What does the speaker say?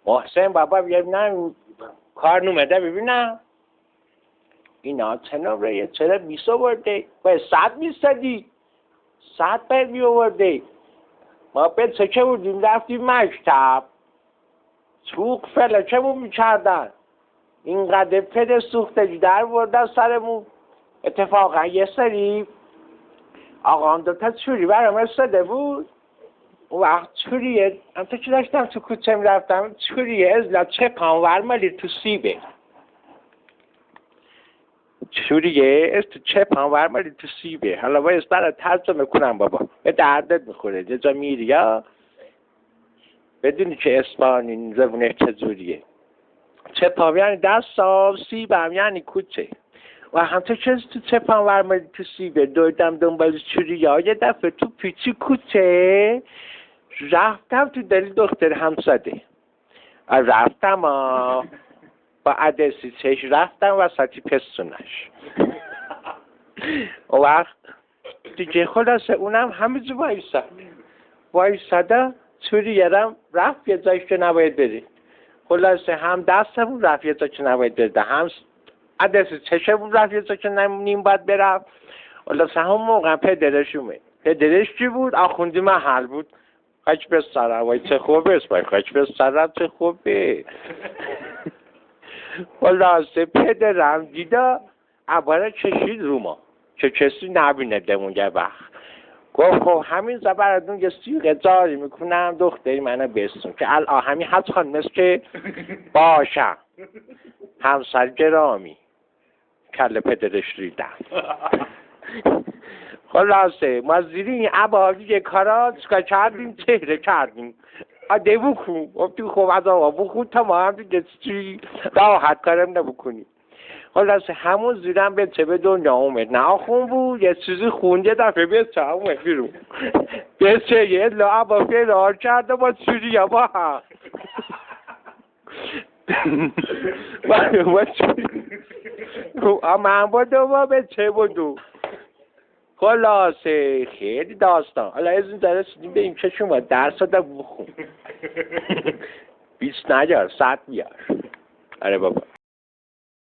محسن بابا ببینم کار نومده ببینم اینا تنوره چرا 20 آورده باید 100 میستدی 100 باید می آورده ما به چه بودیم رفتیم مکتب سوق فلکمون میکردن اینقدر پد سوختگی در بردن سرمون اتفاقا یه سری آقا هم دوتا چوری برام استاده بود اون وقت چوریه هم تا که داشتم تو کوچه میرفتم چوریه ازلا چه پانور مالی تو سیبه چوریه از تو چه پانور مالی تو سیبه حالا باید برای ترجمه کنم بابا به دردت میخوره یه جا میری یا بدونی که اصفهانی زبونه چجوریه چه پام یعنی دست سال سیبم یعنی کوچه و همطور که تو چه پانور مالی تو سیبه دویدم دنبال چوریه یه دفعه تو پیچی کوچه رفتم تو دل دختر همساده رفتم با عدسی چش رفتم وسطی پستونش اون وقت دیگه خلاصه اونم همینجور وایساده چوری یرم رفت یه جایی که نباید بری خلاصه هم دستمون رفت یه جایی که نباید بری هم عدسی چشمون رفت یه جایی که نیم باید برم خلاصه هم موقع پدرش اومد پدرش چی بود؟ آخوندی محل بود خاک به سرم وای چه خوبه اسمای خاک به سرم چه خوبه خلاصه پدرم دیده عباره کشید رو ما که کسی نبینه دمون یه وقت گفت خب همین زبردون یه سیغه جاری میکنم دختری منو بستون که الان همین حد خانمست که باشم همسر گرامی کل پدرش ریدم خلاصه ما زیری این عبالی یه کارا چکا کردیم چهره کردیم آده بکن گفتی خوب از آقا بکن تا ما هم دیگه چی راحت کارم نبکنیم خلاصه همون زیرم به چه به دنیا اومد نه آخون بود یه چیزی خوند یه دفعه به چه اومد بیرون به چه یه لعبا فرار کرده با چوری یا با هم با چوری من بودو با به چه بودو خلاصه خیلی داستان حالا از این داره سیدیم به این که شما درس دا بخون 20 نیار 100 بیار آره بابا